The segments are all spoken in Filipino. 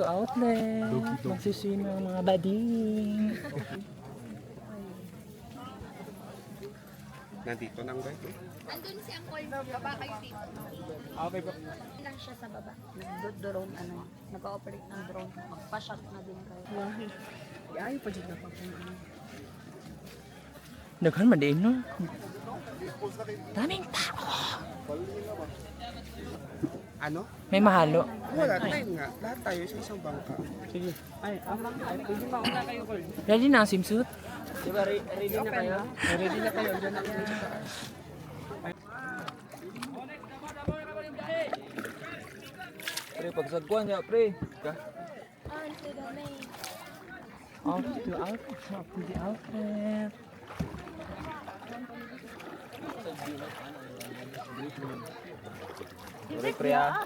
to outlet. Magsiswim ang mga bading. Nandito nang ba ito? Andun si Uncle, baba kayo dito. Okay po. Lang siya sa baba. Nag-drone, nag-ooperate ng drone. Magpa-shot na din kayo. Ay, pa dyan na pa. Daghan man din, no? Daming tao. Ano? May mahalo. Wala, time nga. Lahat tayo sa isang bangka. Sige. Ay, pwede mauna kayo, Col. Ready na ang swimsuit? Diba, ready na kayo? Ready na kayo, dyan na kayo sa taas. Pre, pagsagkuhan niya, pre. On to the main. Off to outlet. Off to the outlet. Pre, pre, ah.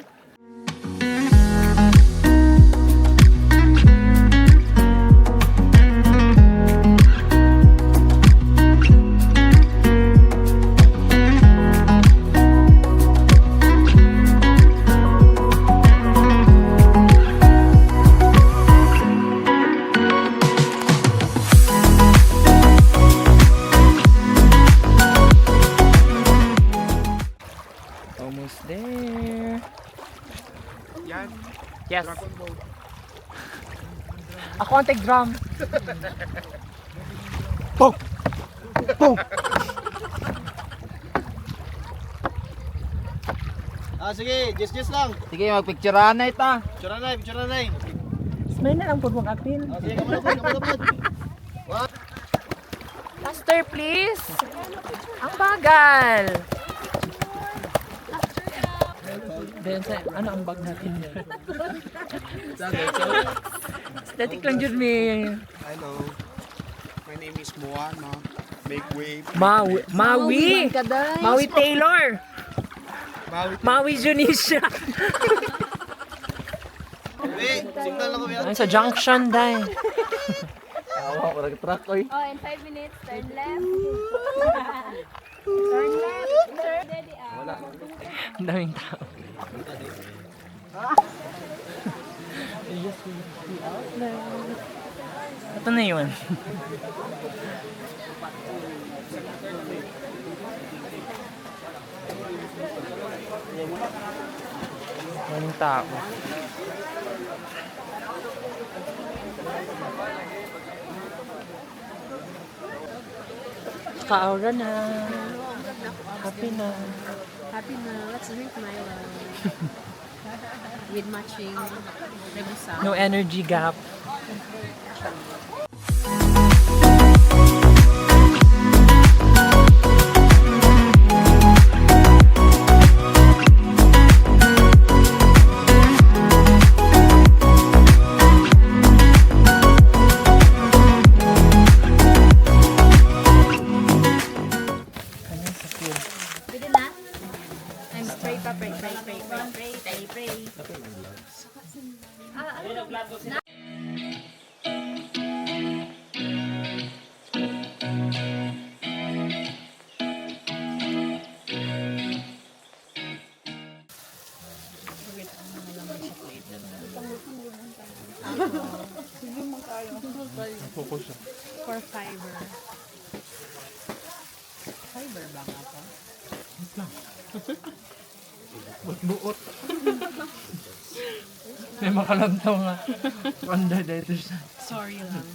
Almost there. Yan. Yes. Dragon boat. Ako ang tag-drum. Sige, just lang. Sige, magpicturean na ita. Picture na. Smile na lang po mong apil. Sige, kamalapod. Faster, please. Ang bagal. Then, ano ang bag natin? Aesthetic lang dyan, Hello. My name is Moana. Make wave. Maui Taylor. Maui Junisha. Signal lang ko yan. Ay, sa junction, dahil. Awa ko nag-truck, oy. Oh, in 5 minutes, turn left. Turn left. Turn ready out. Ang daming tao. Ito na yun. Daming tao. Ka-aura na. Happy na. Happy na. Let's drink my love. With matching rebusa. No energy gap. Pwede na? I'm pray pa, pray. For fiber. Fiber ba nga pa? Buot. May makalantaw nga. Wanda dito siya. Sorry lang.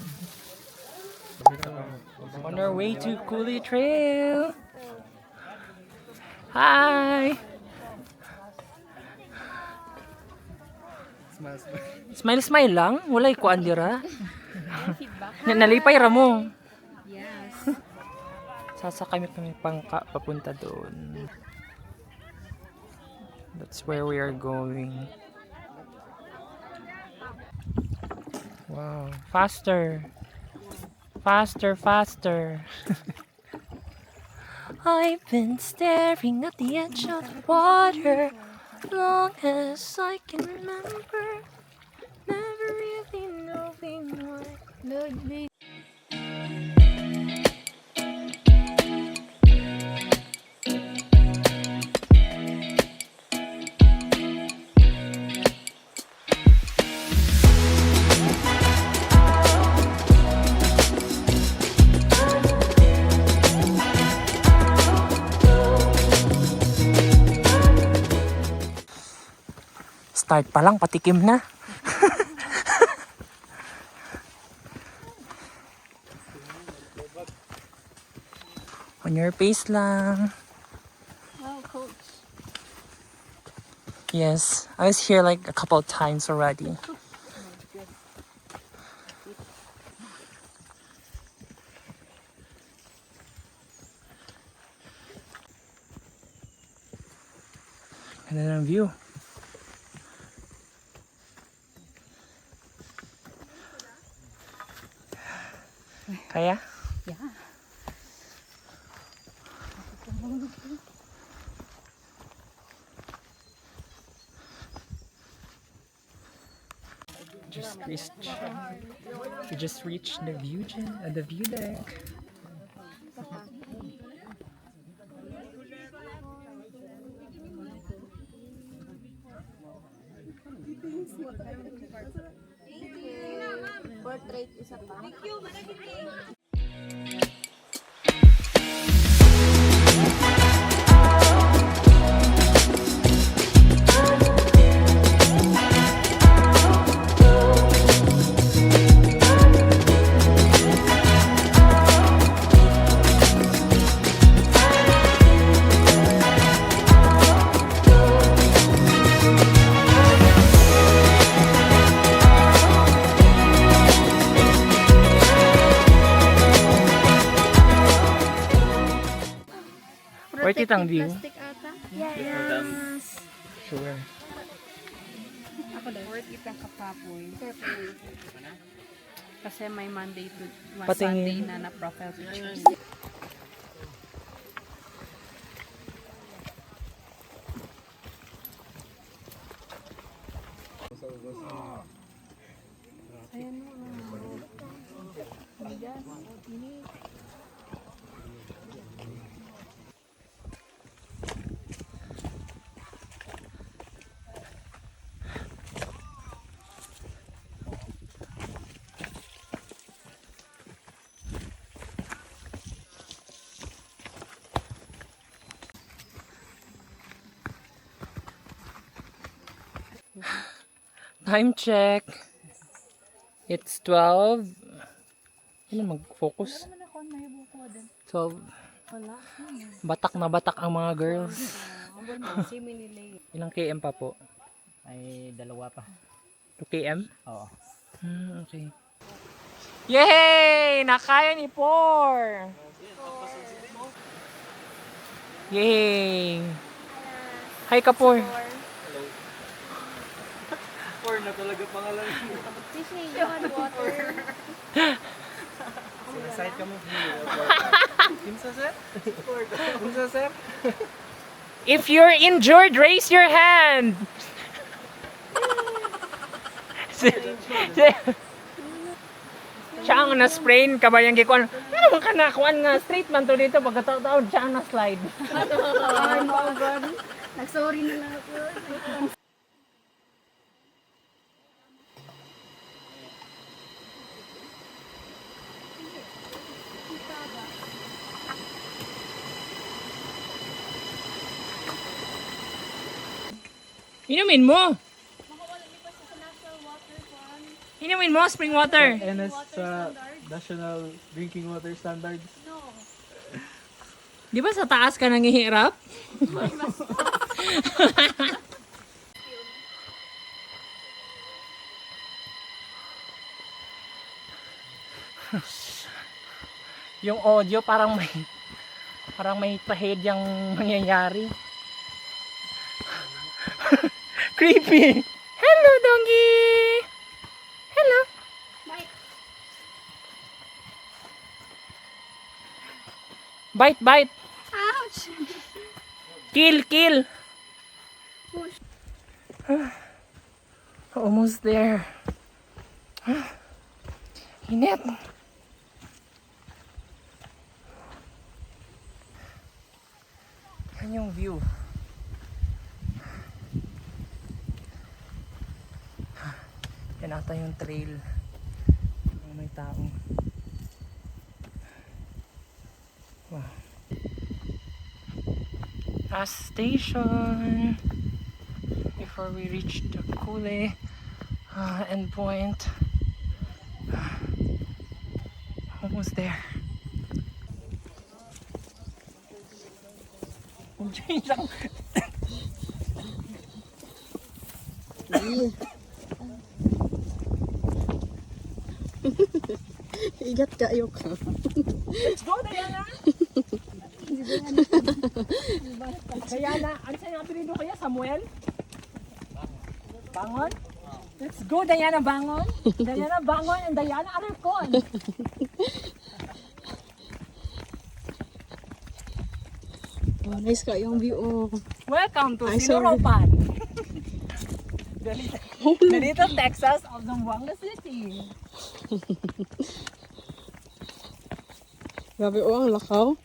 On our way to Cooley Trail. Hi! Smile lang? Walay ko andira. Nalipay ra mo. Yes. Sasakay kami pangka papunta doon. That's where we are going. Wow. Faster. I've been staring at the edge of the water long as I can remember. Never really knowing what would be. Start pa lang, patikim na. On your pace lang. Wow, coach. Yes, I was here like a couple of times already. Ganda ng view. Kaya? Yeah. We just reached the the view deck. Portrait isa pa. Worth it ang view. Plastic ata. Sure. Ako daw. Worth it ang kapapoy. Kasi may Monday to Patingin. Sunday na profile pictures. Time check. It's 12. Ano mag-focus? 12. Batak na batak ang mga girls. Ilang km pa po? Ay, dalawa pa. 2 km? Oo. Okay. Yay! Nakaya ni Por! Yay! Hi ka, Por! Or na talaga pangalan. Side ka mo. Kinsa sir? Kinsa sir? If you're injured, raise your hand! Siya ang na-sprain, kabayang gikuan. Ano ka na, kuan nga, straight man to dito, pagkataon, siya ang na-slide. Nag-sorry na lang ako. Inumin mo! Inumin mo, spring water. NS sa National Drinking Water Standards. Di ba sa taas ka nangihirap? Yung audio parang may tahid yung nangyayari. Creepy. Hello, doggy. Hello. Bite, bite. Ouch! Kill, kill. Almost there. Init. Yan yung view. Yan ata yung trail. May tao. Wow. Last station before before we reach the Kule endpoint. Almost there. Igat kayo ka. Let's go, Diana! Diana, ano sa'yo ang apelido kaya? Samuel? Bangon? Let's go, Diana, bangon! Diana, bangon! And Diana, Alarcon! Oh, nice ka yung view. Oh. Welcome to Ay, sorry. Sinuropan! The little Texas of Zamboanga City. Grabe, oh, ang lakaw.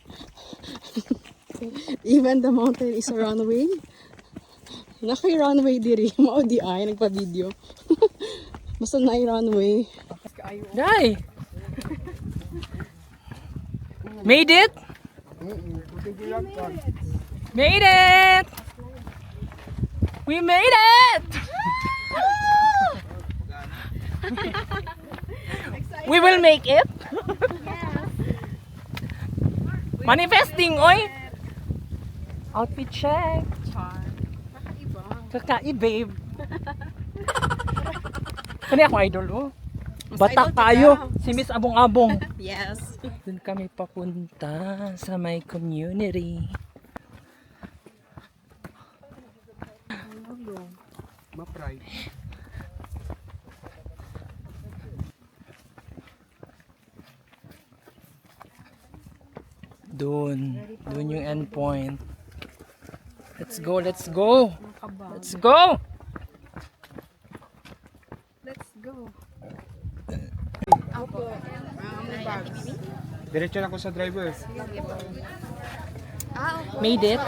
Even the mountain is a runway. Naka-runway diri. Mao di ay, nagpa-video. Basta na runway. Dai! Made it! Made it! We made it! We will make it? Manifesting, oy! Outfit check! Kakai, babe! Kani ako idol, oh. Batak tayo! Si Miss Abong-Abong! Yes. Doon kami papunta sa my community. Ma-pride. Doon yung endpoint. Let's go, let's go! Let's go! Diretso na ako sa driver. Made it?